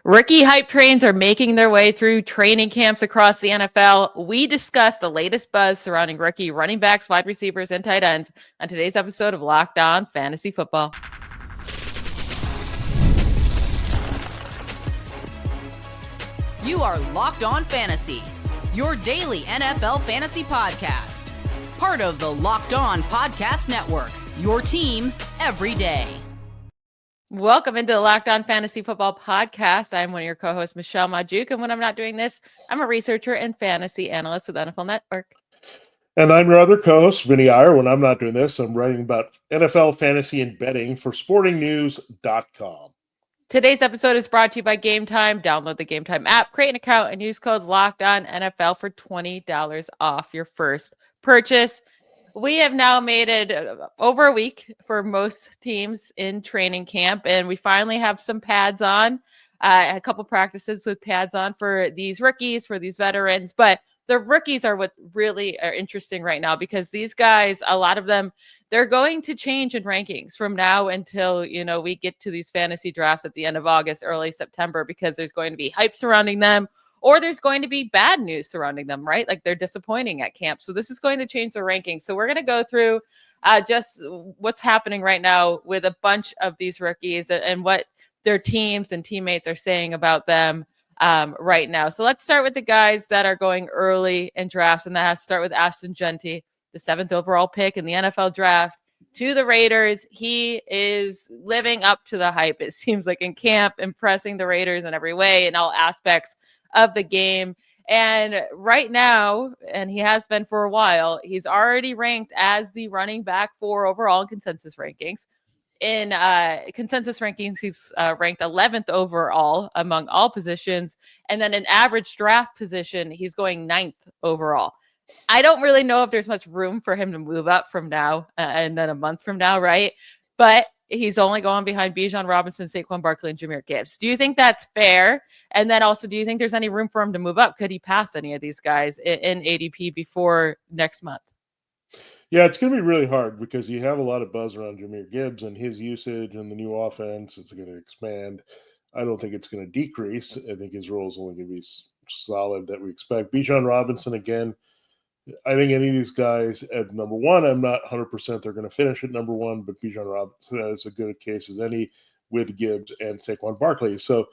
Rookie hype trains are making their way through training camps across the NFL. We discuss the latest buzz surrounding rookie running backs, wide receivers, and tight ends on today's episode of Locked On Fantasy Football. You are Locked On Fantasy, your daily NFL fantasy podcast. Part of the Locked On Podcast Network, your team every day. Welcome into the Locked On Fantasy Football Podcast. I'm one of your co-hosts, Michelle Magdziuk, and when I'm not doing this, I'm a researcher and fantasy analyst with NFL Network. And I'm your other co-host, Vinnie Iyer. When I'm not doing this, I'm writing about NFL fantasy and betting for sportingnews.com. Today's episode is brought to you by Gametime. Download the Gametime app, create an account, and use code LOCKEDONNFL for $20 off your first purchase. We have now made it over a week for most teams in training camp, and we finally have some pads on, a couple practices with pads on for these rookies, for these veterans. But the rookies are what really are interesting right now because these guys, a lot of them, they're going to change in rankings from now until, we get to these fantasy drafts at the end of August, early September, because there's going to be hype surrounding them. Or there's going to be bad news surrounding them, right? Like they're disappointing at camp. So this is going to change the rankings. So we're going to go through just what's happening right now with a bunch of these rookies and what their teams and teammates are saying about them right now. So let's start with the guys that are going early in drafts. And that has to start with Ashton Jeanty, the 7th overall pick in the NFL draft to the Raiders. He is living up to the hype. It seems like in camp, impressing the Raiders in every way, in all aspects of the game. And right now, and he has been for a while, he's already ranked as the running back 4 overall in consensus rankings. In consensus rankings, he's ranked 11th overall among all positions. And then in average draft position, he's going 9th overall. I don't really know if there's much room for him to move up from now and then a month from now, right? But he's only going behind Bijan Robinson, Saquon Barkley, and Jahmyr Gibbs. Do you think that's fair? And then also, do you think there's any room for him to move up? Could he pass any of these guys in ADP before next month? Yeah, it's going to be really hard because you have a lot of buzz around Jahmyr Gibbs and his usage and the new offense. It's going to expand. I don't think it's going to decrease. I think his role is only going to be solid that we expect. Bijan Robinson, again, I think any of these guys at number 1, I'm not 100% they're going to finish at number 1, but Bijan Robinson has as good a case as any with Gibbs and Saquon Barkley. So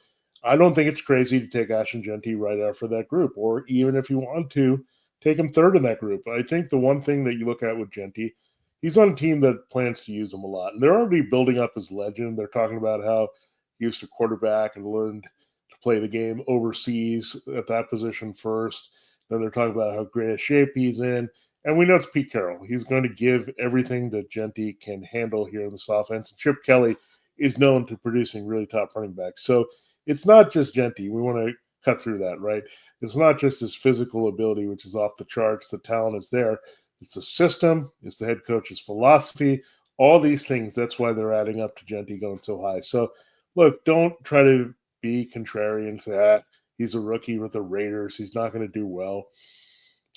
I don't think it's crazy to take Ashton Jeanty right after that group, or even if you want to, take him 3rd in that group. I think the one thing that you look at with Jeanty, he's on a team that plans to use him a lot. And they're already building up his legend. They're talking about how he used to quarterback and learned to play the game overseas at that position first. Then they're talking about how great a shape he's in. And we know it's Pete Carroll. He's going to give everything that Jeanty can handle here in this offense. And Chip Kelly is known to producing really top running backs. So it's not just Jeanty. We want to cut through that, right? It's not just his physical ability, which is off the charts. The talent is there. It's the system. It's the head coach's philosophy. All these things, that's why they're adding up to Jeanty going so high. So, look, don't try to be contrarian and say, he's a rookie with the Raiders. He's not going to do well.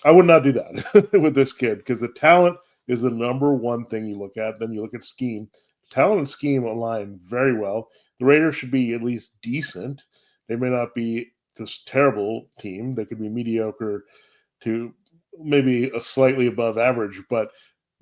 I would not do that with this kid because the talent is the number one thing you look at. Then you look at scheme. Talent and scheme align very well. The Raiders should be at least decent. They may not be this terrible team. They could be mediocre to maybe a slightly above average, but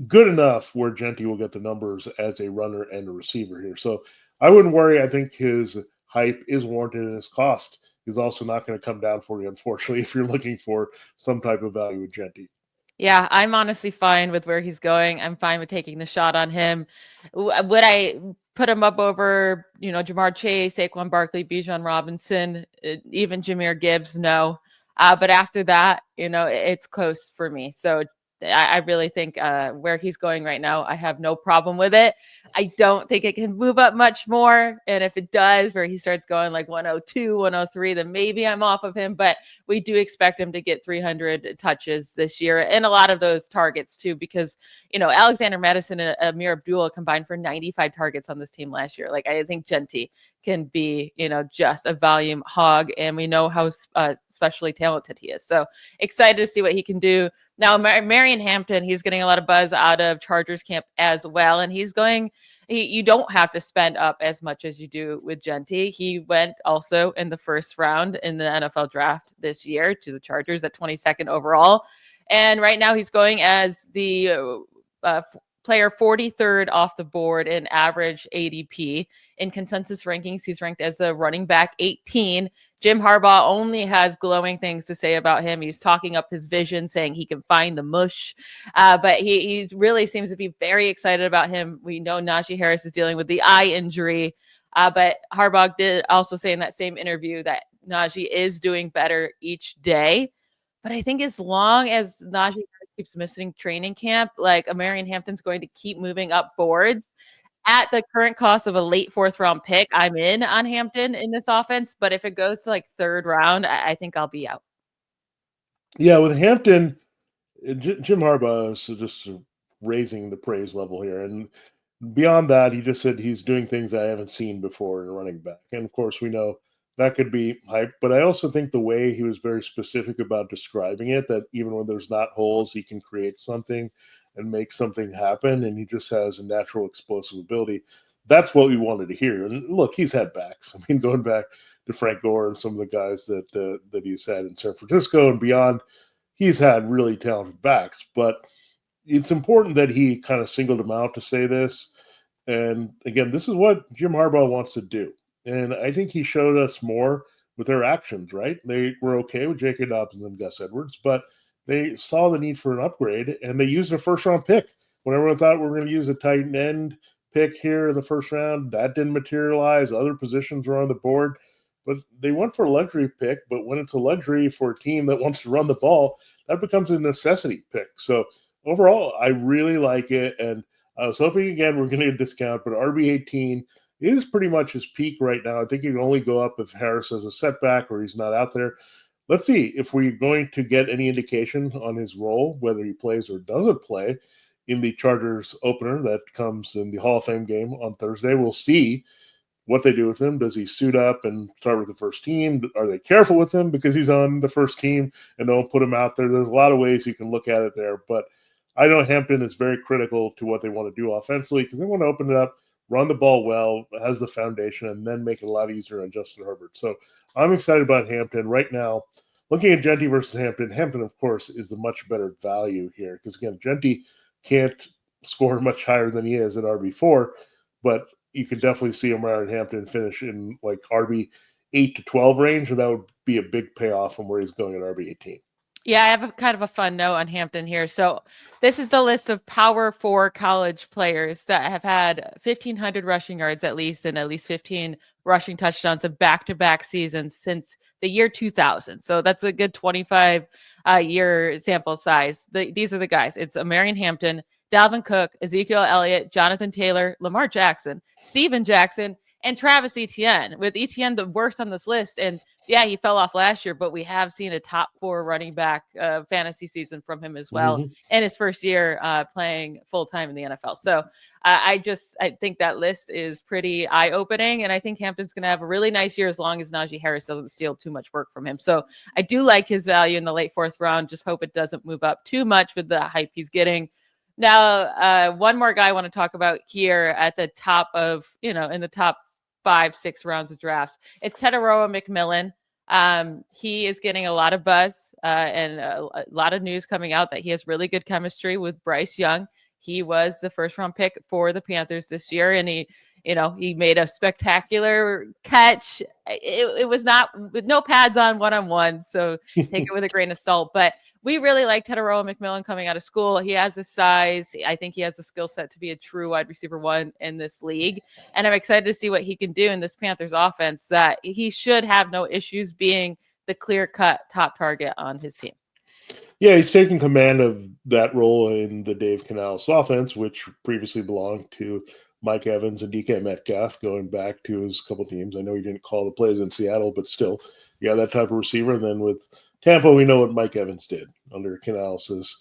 good enough where Jeanty will get the numbers as a runner and a receiver here. So I wouldn't worry. I think his hype is warranted and his cost is also not going to come down for you, unfortunately, if you're looking for some type of value with Jeanty. Yeah, I'm honestly fine with where he's going. I'm fine with taking the shot on him. Would I put him up over, Jamar Chase, Saquon Barkley, Bijan Robinson, even Jahmyr Gibbs? No. But after that, it's close for me. So I really think where he's going right now, I have no problem with it. I don't think it can move up much more. And if it does, where he starts going like 102, 103, then maybe I'm off of him. But we do expect him to get 300 touches this year and a lot of those targets too, because, Alexander Madison and Amir Abdullah combined for 95 targets on this team last year. Like, I think Jeanty can be, just a volume hog, and we know how especially talented he is. So excited to see what he can do. Now, Omarion Hampton, he's getting a lot of buzz out of Chargers camp as well, and he's going you don't have to spend up as much as you do with Jeanty. He went also in the first round in the NFL draft this year to the Chargers at 22nd overall. And right now he's going as the player 43rd off the board in average ADP. In consensus rankings, he's ranked as a running back 18. Jim Harbaugh only has glowing things to say about him. He's talking up his vision, saying he can find the mush. But he really seems to be very excited about him. We know Najee Harris is dealing with the eye injury. But Harbaugh did also say in that same interview that Najee is doing better each day. But I think as long as Najee keeps missing training camp, like Omarion Hampton's going to keep moving up boards. At the current cost of a late 4th round pick, I'm in on Hampton in this offense. But if it goes to like 3rd round, I think I'll be out. Yeah, with Hampton, Jim Harbaugh is just raising the praise level here. And beyond that, he just said he's doing things I haven't seen before in a running back. And of course, we know that could be hype. But I also think the way he was very specific about describing it, that even when there's not holes, he can create something and make something happen. And he just has a natural explosive ability. That's what we wanted to hear. And look, he's had backs. I mean, going back to Frank Gore and some of the guys that he's had in San Francisco and beyond, he's had really talented backs. But it's important that he kind of singled him out to say this. And again, this is what Jim Harbaugh wants to do. And I think he showed us more with their actions, right? They were okay with J.K. Dobbins and Gus Edwards, but they saw the need for an upgrade, and they used a first-round pick. When everyone thought we were going to use a tight end pick here in the first round, that didn't materialize. Other positions were on the board. But they went for a luxury pick, but when it's a luxury for a team that wants to run the ball, that becomes a necessity pick. So overall, I really like it, and I was hoping, again, we're going to get a discount, but RB18 is pretty much his peak right now. I think he can only go up if Harris has a setback or he's not out there. Let's see if we're going to get any indication on his role, whether he plays or doesn't play in the Chargers opener that comes in the Hall of Fame game on Thursday. We'll see what they do with him. Does he suit up and start with the first team? Are they careful with him because he's on the first team and don't put him out there? There's a lot of ways you can look at it there, but I know Hampton is very critical to what they want to do offensively because they want to open it up, run the ball well, has the foundation, and then make it a lot easier on Justin Herbert. So I'm excited about Hampton right now. Looking at Jeanty versus Hampton, Hampton, of course, is the much better value here because, again, Jeanty can't score much higher than he is at RB4, but you could definitely see Omarion Hampton finish in like RB 8 to 12 range, and that would be a big payoff from where he's going at RB 18. Yeah, I have a kind of a fun note on Hampton here. So this is the list of Power 4 college players that have had 1,500 rushing yards at least and at least 15 rushing touchdowns of back-to-back seasons since the year 2000. So that's a good 25-year sample size. These are the guys. It's Omarion Hampton, Dalvin Cook, Ezekiel Elliott, Jonathan Taylor, Lamar Jackson, Steven Jackson, and Travis Etienne, with Etienne the worst on this list. And yeah, he fell off last year, but we have seen a top 4 running back fantasy season from him as well in his first year playing full-time in the NFL. So I think that list is pretty eye-opening, and I think Hampton's going to have a really nice year as long as Najee Harris doesn't steal too much work from him. So I do like his value in the late 4th round. Just hope it doesn't move up too much with the hype he's getting. Now, one more guy I want to talk about here at the top of, in the top 5-6 rounds of drafts. It's Tetairoa McMillan. He is getting a lot of buzz and a lot of news coming out that he has really good chemistry with Bryce Young. He was the 1st round pick for the Panthers this year, and he made a spectacular catch. It was not with no pads on one-on-one, so take it with a grain of salt. But we really like Tetairoa McMillan coming out of school. He has the size. I think he has the skill set to be a true wide receiver 1 in this league. And I'm excited to see what he can do in this Panthers offense, that he should have no issues being the clear-cut top target on his team. Yeah, he's taking command of that role in the Dave Canales offense, which previously belonged to Mike Evans and DK Metcalf, going back to his couple teams. I know he didn't call the plays in Seattle, but still, you got that type of receiver. And then with Tampa, we know what Mike Evans did under Canales'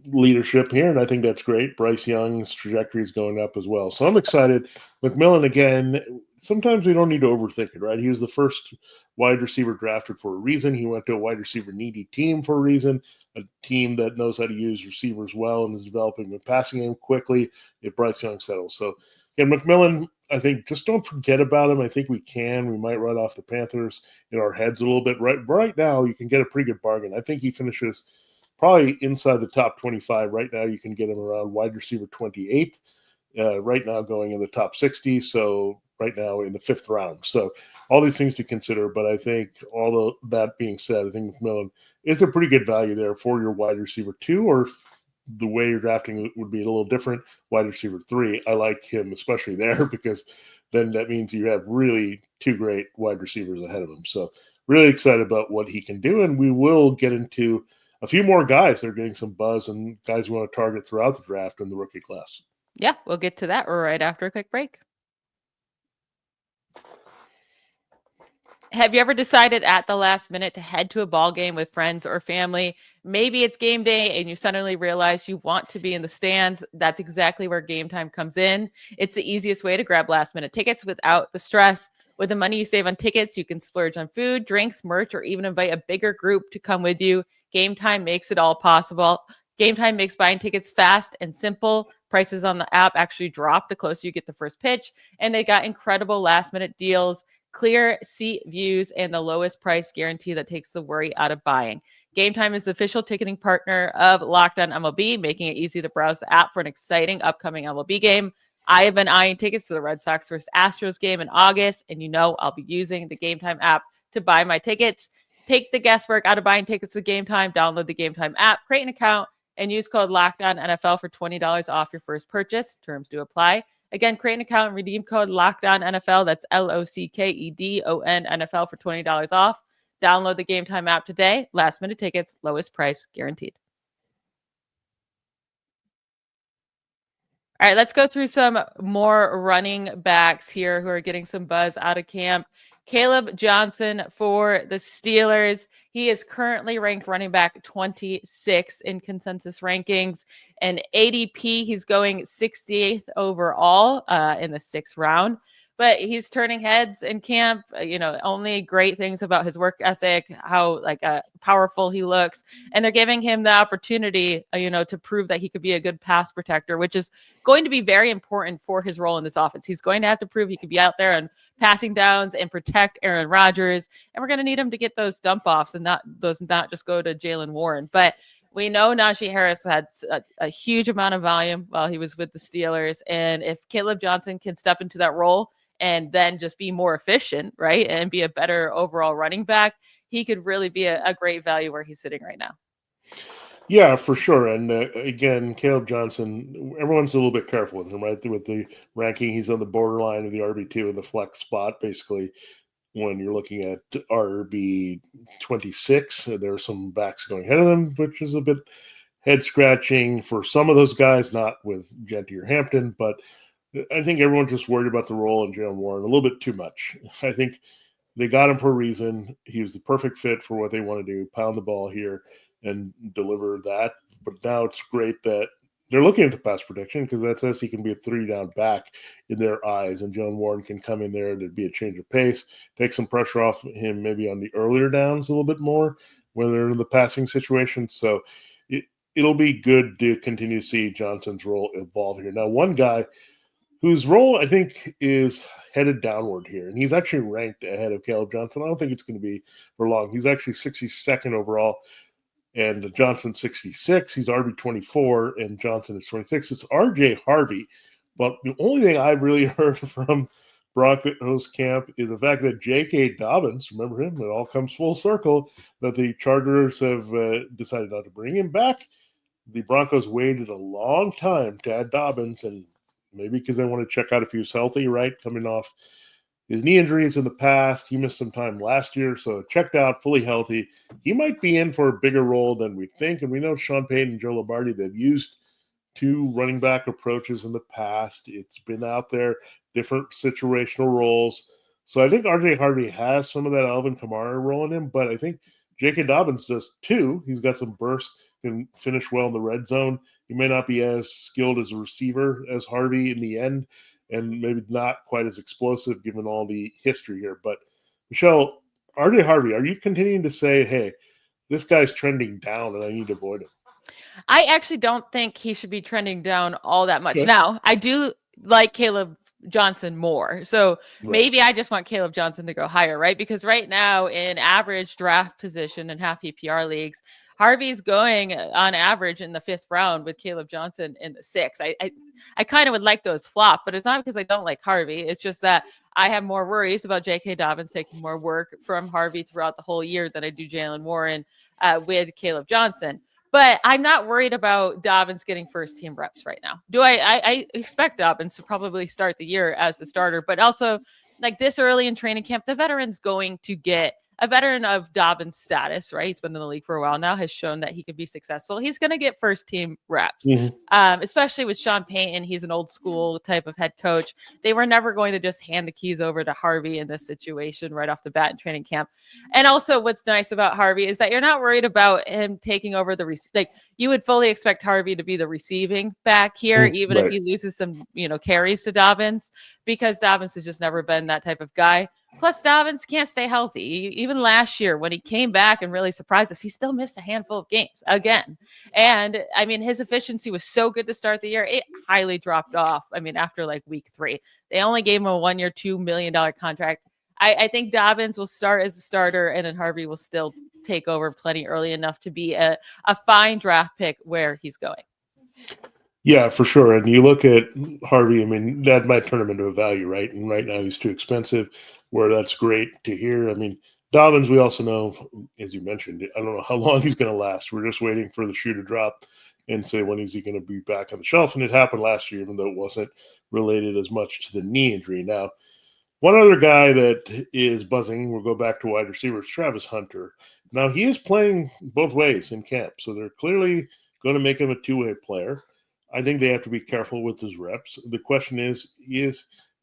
leadership here, and I think that's great. Bryce Young's trajectory is going up as well. So I'm excited. McMillan, again, sometimes we don't need to overthink it, right? He was the first wide receiver drafted for a reason. He went to a wide receiver needy team for a reason, a team that knows how to use receivers well and is developing the passing game quickly if Bryce Young settles. So And McMillan, I think, just don't forget about him. I think we might write off the Panthers in our heads a little bit. Right now, you can get a pretty good bargain. I think he finishes probably inside the top 25. Right now, you can get him around wide receiver 28. Right now, going in the top 60. So right now in the 5th round. So all these things to consider. But I think all of that being said, I think McMillan is a pretty good value there for your wide receiver 2, or the way you're drafting would be a little different. Wide receiver 3, I like him especially there because then that means you have really 2 great wide receivers ahead of him. So really excited about what he can do. And we will get into a few more guys that are getting some buzz and guys we want to target throughout the draft in the rookie class. Yeah, we'll get to that right after a quick break. Have you ever decided at the last minute to head to a ball game with friends or family? Maybe it's game day and you suddenly realize you want to be in the stands. That's exactly where Gametime comes in. It's the easiest way to grab last minute tickets without the stress. With the money you save on tickets, you can splurge on food, drinks, merch, or even invite a bigger group to come with you. Gametime makes it all possible. Gametime makes buying tickets fast and simple. Prices on the app actually drop the closer you get the first pitch, and they got incredible last minute deals, clear seat views, and the lowest price guarantee that takes the worry out of buying. Gametime is the official ticketing partner of Locked On MLB, making it easy to browse the app for an exciting upcoming MLB game. I have been eyeing tickets to the Red Sox versus Astros game in August, and I'll be using the Gametime app to buy my tickets. Take the guesswork out of buying tickets with Gametime. Download the Gametime app, create an account, and use code LOCKEDONNFL for $20 off your first purchase. Terms do apply. Again, create an account and redeem code LOCKEDONNFL. That's LOCKEDON NFL for $20 off. Download the Gametime app today. Last minute tickets, lowest price guaranteed. All right, let's go through some more running backs here who are getting some buzz out of camp. Kaleb Johnson for the Steelers. He is currently ranked running back 26 in consensus rankings. And ADP, he's going 68th overall in the 6th round. But he's turning heads in camp. Only great things about his work ethic, how powerful he looks. And they're giving him the opportunity, to prove that he could be a good pass protector, which is going to be very important for his role in this offense. He's going to have to prove he could be out there and passing downs and protect Aaron Rodgers. And we're going to need him to get those dump offs and not just go to Jaylen Warren. But we know Najee Harris had a huge amount of volume while he was with the Steelers. And if Kaleb Johnson can step into that role and then just be more efficient, right, and be a better overall running back, he could really be a great value where he's sitting right now. Yeah, for sure. And again, Kaleb Johnson, everyone's a little bit careful with him, right? With the ranking, he's on the borderline of the RB2 in the flex spot, basically. When you're looking at RB 26, there are some backs going ahead of them, which is a bit head scratching for some of those guys, not with Jeanty or Hampton, but I think everyone's just worried about the role in Jaylen Warren a little bit too much. I think they got him for a reason. He was the perfect fit for what they want to do, pound the ball here and deliver that. But now it's great that they're looking at the pass protection because that says he can be a 3-down back in their eyes, and Jaylen Warren can come in there. There'd be a change of pace, take some pressure off him maybe on the earlier downs a little bit more when they're in the passing situation. So it'll be good to continue to see Johnson's role evolve here. Now, one guy whose role I think is headed downward here, and he's actually ranked ahead of Kaleb Johnson. I don't think it's going to be for long. He's actually 62nd overall, and Johnson 66. He's RB 24, and Johnson is 26. It's RJ Harvey. But the only thing I've really heard from Broncos camp is the fact that J.K. Dobbins, remember him, it all comes full circle, that the Chargers have decided not to bring him back. The Broncos waited a long time to add Dobbins, and maybe because they want to check out if he was healthy, right? Coming off his knee injuries in the past. He missed some time last year, so checked out, fully healthy. He might be in for a bigger role than we think. And we know Sean Payton and Joe Lombardi, they've used 2 running back approaches in the past. It's been out there, different situational roles. So I think RJ Harvey has some of that Alvin Kamara role in him, but I think J.K. Dobbins does too. He's got some burst, can finish well in the red zone. He may not be as skilled as a receiver as Harvey in the end, and maybe not quite as explosive given all the history here. But, Michelle, RJ Harvey, are you continuing to say, hey, this guy's trending down and I need to avoid him? I actually don't think he should be trending down all that much. Okay. Now, I do like Kaleb Johnson more. So maybe I just want Kaleb Johnson to go higher, right? Because right now in average draft position in half PPR leagues, Harvey's going on average in the 5th round with Kaleb Johnson in the 6th. I kind of would like those flop, but it's not because I don't like Harvey. It's just that I have more worries about J.K. Dobbins taking more work from Harvey throughout the whole year than I do Jalen Warren with Kaleb Johnson. But I'm not worried about Dobbins getting first team reps right now. I expect Dobbins to probably start the year as the starter, but also like this early in training camp, the veteran's going to get a veteran of Dobbins status, right? He's been in the league for a while now, has shown that he could be successful. He's going to get first team reps, especially with Sean Payton. He's an old school type of head coach. They were never going to just hand the keys over to Harvey in this situation right off the bat in training camp. And also what's nice about Harvey is that you're not worried about him taking over like you would fully expect Harvey to be the receiving back here, even if he loses some, carries to Dobbins, because Dobbins has just never been that type of guy. Plus, Dobbins can't stay healthy. Even last year, when he came back and really surprised us, he still missed a handful of games again. And I mean, his efficiency was so good to start the year. It highly dropped off. I mean, after like week 3, they only gave him a 1-year, $2 million contract. I think Dobbins will start as a starter, and then Harvey will still take over plenty early enough to be a fine draft pick where he's going. Yeah, for sure. And you look at Harvey, I mean, that might turn him into a value, right? And right now he's too expensive, where that's great to hear. I mean, Dobbins, we also know, as you mentioned, I don't know how long he's going to last. We're just waiting for the shoe to drop and say when is he going to be back on the shelf. And it happened last year, even though it wasn't related as much to the knee injury. Now, one other guy that is buzzing, we'll go back to wide receivers, Travis Hunter. Now, he is playing both ways in camp, so they're clearly going to make him a two-way player. I think they have to be careful with his reps. The question is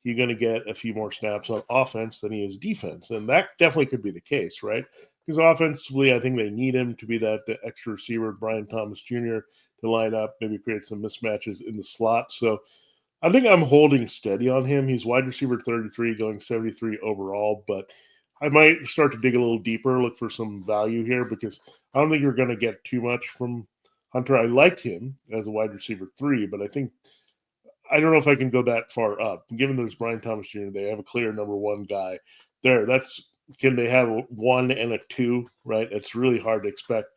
he going to get a few more snaps on offense than he is defense? And that definitely could be the case, right? Because offensively, I think they need him to be that extra receiver, Brian Thomas Jr., to line up, maybe create some mismatches in the slot. So I think I'm holding steady on him. He's wide receiver 33, going 73 overall, but I might start to dig a little deeper, look for some value here, because I don't think you're going to get too much from Hunter. I liked him as a wide receiver 3, but I don't know if I can go that far up. Given there's Brian Thomas Jr., they have a clear number 1 guy there. Can they have a 1 and a 2, right? It's really hard to expect,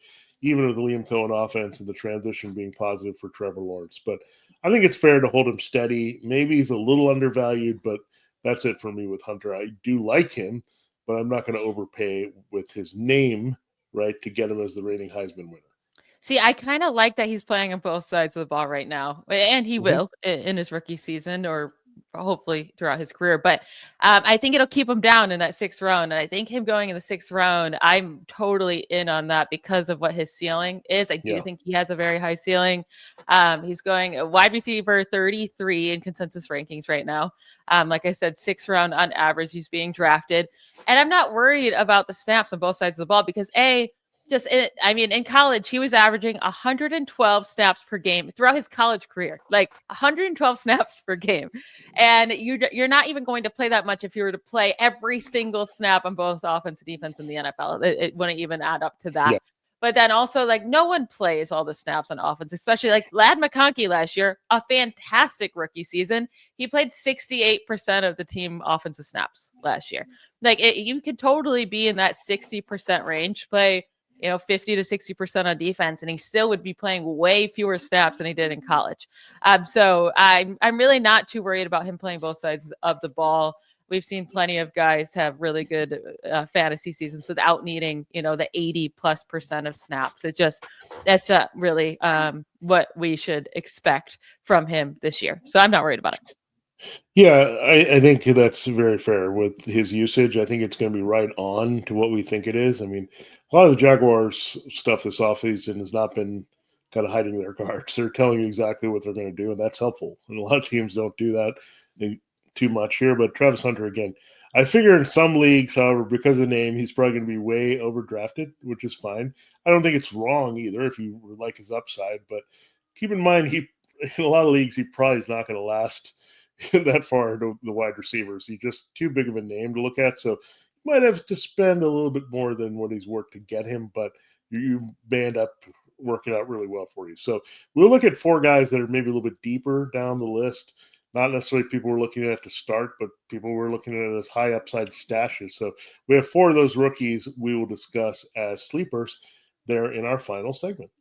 even with the Liam Cohen offense and the transition being positive for Trevor Lawrence. But I think it's fair to hold him steady. Maybe he's a little undervalued, but that's it for me with Hunter. I do like him, but I'm not going to overpay with his name, right, to get him as the reigning Heisman winner. See, I kind of like that he's playing on both sides of the ball right now, and he will in his rookie season or hopefully throughout his career. But I think it'll keep him down in that 6th round. And I think him going in the 6th round, I'm totally in on that because of what his ceiling is. I do think he has a very high ceiling. He's going a wide receiver 33 in consensus rankings right now. Like I said, 6th round on average, he's being drafted. And I'm not worried about the snaps on both sides of the ball because in college, he was averaging 112 snaps per game throughout his college career, like 112 snaps per game. And you're not even going to play that much if you were to play every single snap on both offense and defense in the NFL. It wouldn't even add up to that. Yeah. But then also, like, no one plays all the snaps on offense, especially like Ladd McConkey last year, a fantastic rookie season. He played 68% of the team offensive snaps last year. Like, you could totally be in that 60% range, play 50 to 60% on defense, and he still would be playing way fewer snaps than he did in college. So I'm really not too worried about him playing both sides of the ball. We've seen plenty of guys have really good fantasy seasons without needing, the 80+% of snaps. That's just really what we should expect from him this year. So I'm not worried about it. Yeah, I think that's very fair with his usage. I think it's going to be right on to what we think it is. I mean, a lot of the Jaguars stuff this offseason has not been kind of hiding their cards. They're telling you exactly what they're going to do, and that's helpful. And a lot of teams don't do that too much here. But Travis Hunter, again, I figure in some leagues, however, because of the name, he's probably going to be way overdrafted, which is fine. I don't think it's wrong either if you like his upside. But keep in mind, in a lot of leagues, he probably is not going to last that far into the wide receivers. He's just too big of a name to look at. So you might have to spend a little bit more than what he's worth to get him, but you may end up working out really well for you. So we'll look at 4 guys that are maybe a little bit deeper down the list. not necessarily people we're looking at to start, but people we're looking at as high upside stashes. So we have 4 of those rookies we will discuss as sleepers there in our final segment.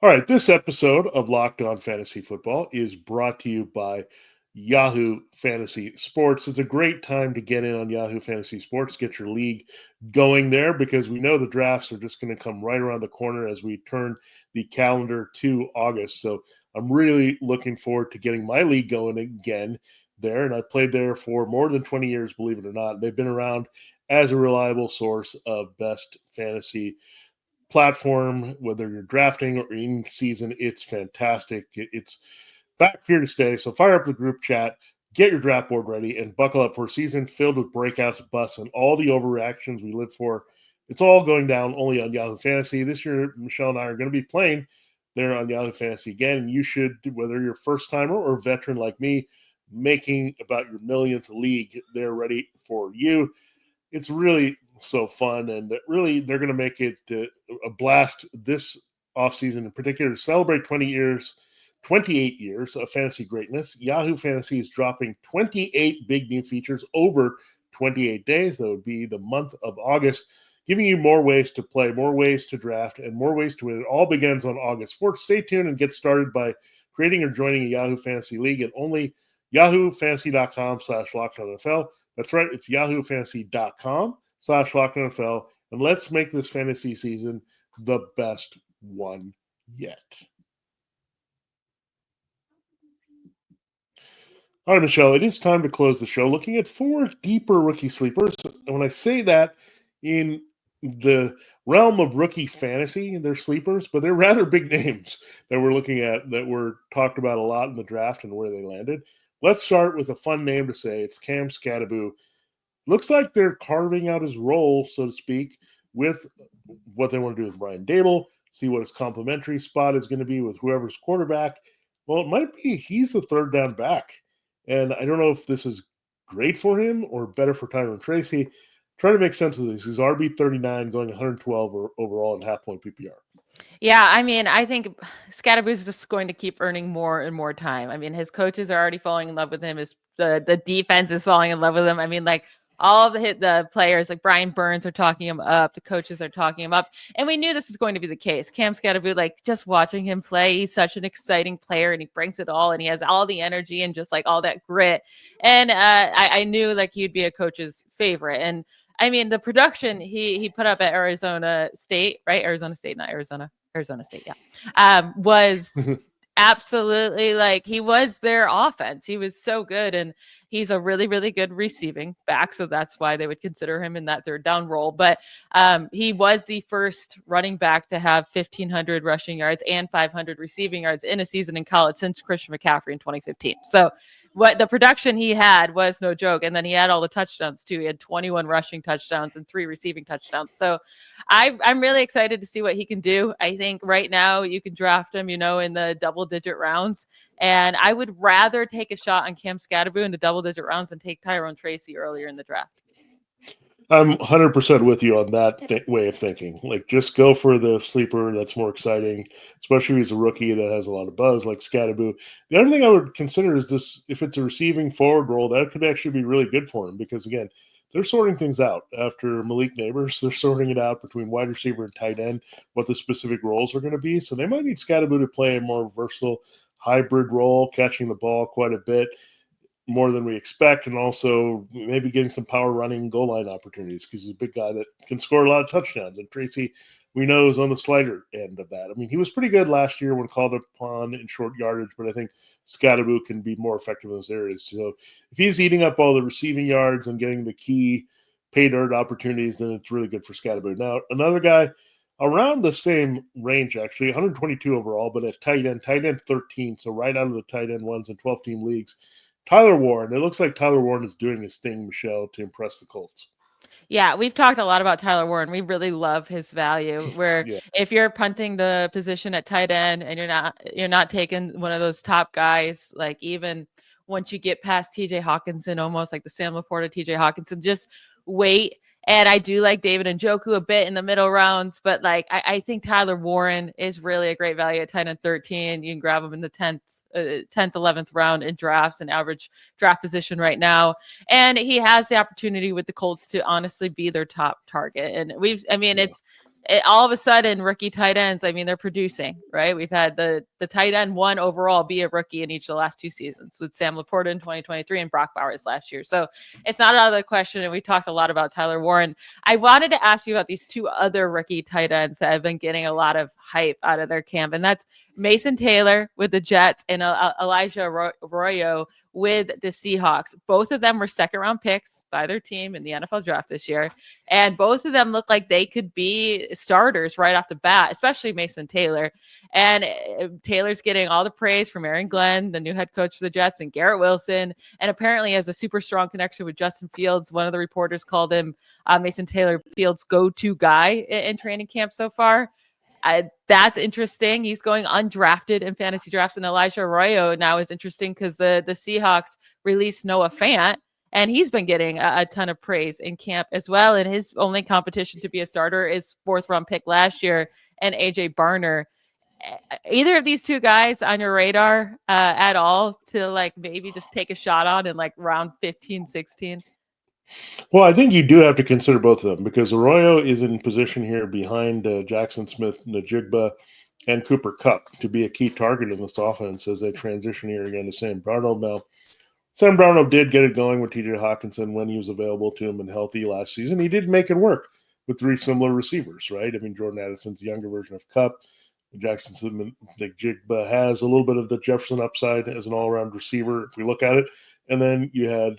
All right, this episode of Locked On Fantasy Football is brought to you by Yahoo Fantasy Sports. It's a great time to get in on Yahoo Fantasy Sports, get your league going there, because we know the drafts are just going to come right around the corner as we turn the calendar to August. So I'm really looking forward to getting my league going again there. And I played there for more than 20 years, believe it or not. They've been around as a reliable source of best fantasy platform, whether you're drafting or in season. It's fantastic. It's back here to stay. So fire up the group chat, get your draft board ready, and buckle up for a season filled with breakouts, busts, and all the overreactions we live for. It's all going down only on Yahoo Fantasy. This year, Michelle and I are going to be playing there on Yahoo Fantasy again. And you should, whether you're a first timer or veteran like me, making about your millionth league, they're ready for you. It's really so fun, and really they're going to make it a blast this offseason in particular to celebrate 28 years of fantasy greatness. Yahoo Fantasy is dropping 28 big new features over 28 days. That would be the month of August, giving you more ways to play, more ways to draft, and more ways to win. It all begins on August 4th. Stay tuned and get started by creating or joining a Yahoo Fantasy League at only yahoofantasy.com/LockedOnNFL. That's right. It's yahoofantasy.com/LockedOnNFL. And let's make this fantasy season the best one yet. All right, Michelle, it is time to close the show looking at 4 deeper rookie sleepers. And when I say that in the realm of rookie fantasy, they're sleepers, but they're rather big names that we're looking at that were talked about a lot in the draft and where they landed. Let's start with a fun name to say. It's Cam Scataboo. Looks like they're carving out his role, so to speak, with what they want to do with Brian Dable, see what his complementary spot is going to be with whoever's quarterback. Well, it might be he's the third down back. And I don't know if this is great for him or better for Tyrone Tracy. Try to make sense of this. He's RB39 going 112 overall in half-point PPR. Yeah, I mean, I think Scataboo is just going to keep earning more and more time. I mean, his coaches are already falling in love with him. The defense is falling in love with him. I mean, like all of the players, like Brian Burns, are talking him up. The coaches are talking him up, and we knew this was going to be the case. Cam Scataboo, like just watching him play, he's such an exciting player, and he brings it all, and he has all the energy and just like all that grit. And I knew like he'd be a coach's favorite. And I mean, the production he put up at Arizona State, right? Arizona State, not Arizona. Arizona State, yeah, was absolutely like he was their offense. He was so good, and he's a really, really good receiving back. So that's why they would consider him in that third down role. But he was the first running back to have 1,500 rushing yards and 500 receiving yards in a season in college since Christian McCaffrey in 2015. So what the production he had was no joke. And then he had all the touchdowns too. He had 21 rushing touchdowns and 3 receiving touchdowns. So I'm really excited to see what he can do. I think right now you can draft him, in the double-digit rounds. And I would rather take a shot on Cam Scataboo in the double-digit rounds than take Tyrone Tracy earlier in the draft. I'm 100% with you on that way of thinking. Like, just go for the sleeper that's more exciting, especially if he's a rookie that has a lot of buzz like Scataboo. The other thing I would consider is this: if it's a receiving forward role, that could actually be really good for him because, again, they're sorting things out after Malik Neighbors. They're sorting it out between wide receiver and tight end, what the specific roles are going to be. So they might need Scataboo to play a more versatile hybrid role, catching the ball quite a bit more than we expect, and also maybe getting some power running goal line opportunities because he's a big guy that can score a lot of touchdowns. And Tracy, we know, is on the slighter end of that. I mean, he was pretty good last year when called upon in short yardage, but I think Scataboo can be more effective in those areas. So if he's eating up all the receiving yards and getting the key pay dirt opportunities, then it's really good for Scataboo. Now, another guy around the same range, actually, 122 overall, but at tight end 13, so right out of the tight end ones in 12-team leagues, Tyler Warren. It looks like Tyler Warren is doing his thing, Michelle, to impress the Colts. Yeah, we've talked a lot about Tyler Warren. We really love his value. Where if you're punting the position at tight end and you're not taking one of those top guys, like even once you get past TJ Hawkinson, almost like the Sam Laporta, TJ Hawkinson, just wait And I do like David Njoku a bit in the middle rounds, but like I think Tyler Warren is really a great value at 10 and 13. You can grab him in the 10th, 11th round in drafts, and average draft position right now. And he has the opportunity with the Colts to honestly be their top target. And all of a sudden, rookie tight ends, I mean, they're producing, right? We've had the tight end one overall be a rookie in each of the last 2 seasons, with Sam Laporta in 2023 and Brock Bowers last year. So it's not out of the question. And we talked a lot about Tyler Warren. I wanted to ask you about these 2 other rookie tight ends that have been getting a lot of hype out of their camp. And that's Mason Taylor with the Jets and Elijah Arroyo with the Seahawks. Both of them were 2nd-round picks by their team in the NFL draft this year. And both of them look like they could be starters right off the bat, especially Mason Taylor. And Taylor's getting all the praise from Aaron Glenn, the new head coach for the Jets, and Garrett Wilson. And apparently has a super strong connection with Justin Fields. One of the reporters called him Mason Taylor Fields' go-to guy in training camp so far. That's interesting. He's going undrafted in fantasy drafts. And Elijah Arroyo now is interesting because the Seahawks released Noah Fant, and he's been getting a ton of praise in camp as well. And his only competition to be a starter is 4th-round pick last year and AJ Barner. Either of these 2 guys on your radar at all to like maybe just take a shot on in like round 15, 16? Well, I think you do have to consider both of them, because Arroyo is in position here behind Jackson Smith-Njigba and Cooper Kupp to be a key target in this offense as they transition here again to Sam Darnold. Now, Sam Darnold did get it going with TJ Hawkinson when he was available to him and healthy last season. He did make it work with 3 similar receivers, right? I mean, Jordan Addison's the younger version of Kupp. Jackson Smith-Njigba has a little bit of the Jefferson upside as an all-around receiver, if we look at it. And then you had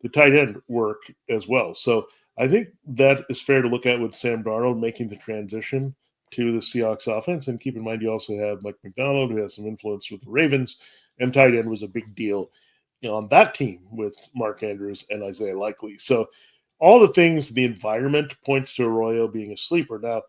the tight end work as well. So I think that is fair to look at with Sam Darnold making the transition to the Seahawks offense. And keep in mind, you also have Mike McDonald, who has some influence with the Ravens, and tight end was a big deal on that team with Mark Andrews and Isaiah Likely. So all the things, the environment points to Arroyo being a sleeper. Now,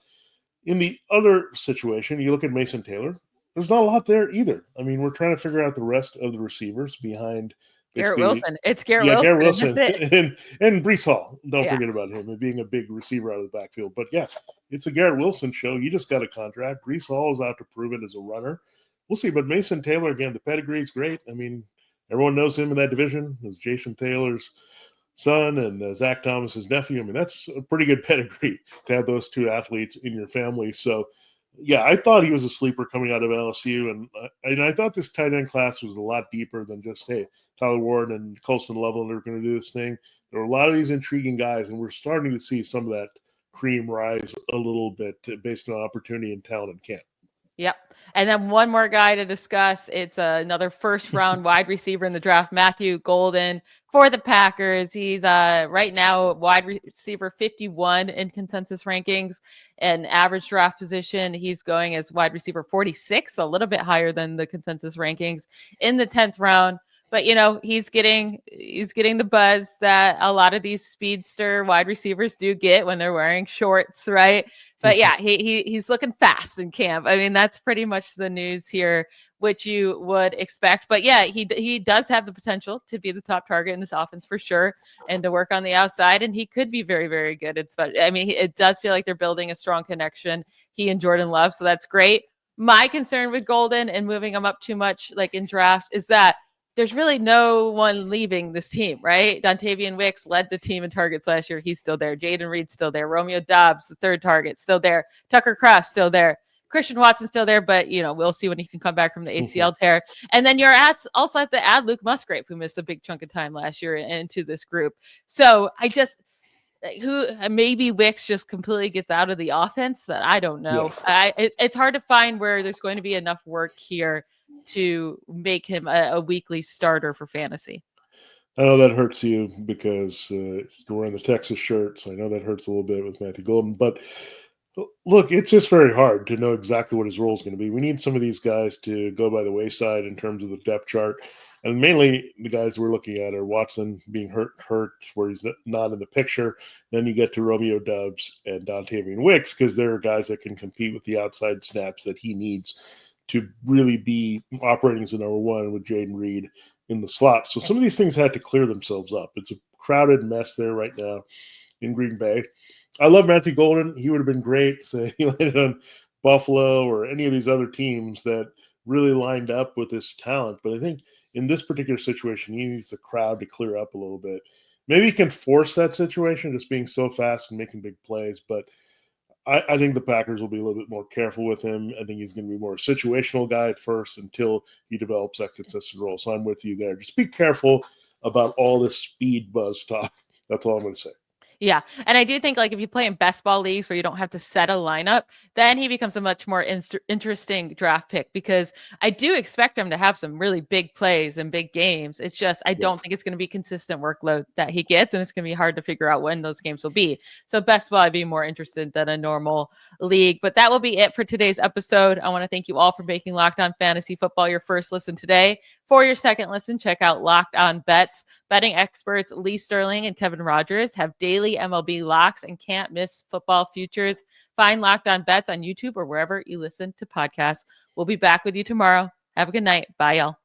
in the other situation, you look at Mason Taylor, there's not a lot there either. I mean, we're trying to figure out the rest of the receivers behind Garrett Wilson. It's Garrett Wilson. Garrett Wilson and Breece Hall. Don't forget about him and being a big receiver out of the backfield. But yeah, it's a Garrett Wilson show. You just got a contract. Breece Hall is out to prove it as a runner. We'll see. But Mason Taylor, again, the pedigree is great. I mean, everyone knows him in that division. It's Jason Taylor's son and Zach Thomas's nephew. I mean, that's a pretty good pedigree to have those 2 athletes in your family. So yeah, I thought he was a sleeper coming out of LSU, and I thought this tight end class was a lot deeper than just, hey, Tyler Ward and Colston Loveland are going to do this thing. There were a lot of these intriguing guys, and we're starting to see some of that cream rise a little bit based on opportunity and talent in camp. Yep. And then one more guy to discuss. It's another 1st-round wide receiver in the draft, Matthew Golden for the Packers. He's right now wide receiver 51 in consensus rankings and average draft position. He's going as wide receiver 46, a little bit higher than the consensus rankings in the 10th round. But, you know, he's getting the buzz that a lot of these speedster wide receivers do get when they're wearing shorts, right? But yeah, he's looking fast in camp. I mean, that's pretty much the news here, which you would expect. But yeah, he does have the potential to be the top target in this offense for sure, and to work on the outside. And he could be very, very good. It does feel like they're building a strong connection, he and Jordan Love. So that's great. My concern with Golden and moving him up too much, like in drafts, is that there's really no one leaving this team, right? Dontavian Wicks led the team in targets last year. He's still there. Jaden Reed's still there. Romeo Doubs, the 3rd target, still there. Tucker Kraft, still there. Christian Watson, still there, but, you know, we'll see when he can come back from the ACL tear. And then you're also have to add Luke Musgrave, who missed a big chunk of time last year, into this group. So maybe Wicks just completely gets out of the offense, but I don't know. Yeah. It's hard to find where there's going to be enough work here to make him a weekly starter for fantasy. I know that hurts you because you're wearing the Texas shirt, so I know that hurts a little bit with Matthew Golden. But look, it's just very hard to know exactly what his role is going to be. We need some of these guys to go by the wayside in terms of the depth chart. And mainly the guys we're looking at are Watson being hurt where he's not in the picture. Then you get to Romeo Doubs and Dontavian Wicks because they're guys that can compete with the outside snaps that he needs to really be operating as a number 1 with Jaden Reed in the slot. So some of these things had to clear themselves up. It's a crowded mess there right now. in Green Bay. I love Matthew Golden. He would have been great. Say he landed on Buffalo or any of these other teams that really lined up with this talent. But I think in this particular situation, he needs the crowd to clear up a little bit. Maybe he can force that situation, just being so fast and making big plays. But I think the Packers will be a little bit more careful with him. I think he's going to be more a situational guy at first until he develops that consistent role. So I'm with you there. Just be careful about all this speed buzz talk. That's all I'm going to say. Yeah. And I do think like if you play in best ball leagues where you don't have to set a lineup, then he becomes a much more interesting draft pick, because I do expect him to have some really big plays and big games. It's just, I don't think it's going to be consistent workload that he gets. And it's going to be hard to figure out when those games will be. So best ball, I'd be more interested than a normal league. But that will be it for today's episode. I want to thank you all for making Locked On Fantasy Football your first listen today. For your second listen, check out Locked On Bets. Betting experts Lee Sterling and Kevin Rogers have daily MLB locks and can't miss football futures. Find Locked On Bets on YouTube or wherever you listen to podcasts. We'll be back with you tomorrow. Have a good night. Bye, y'all.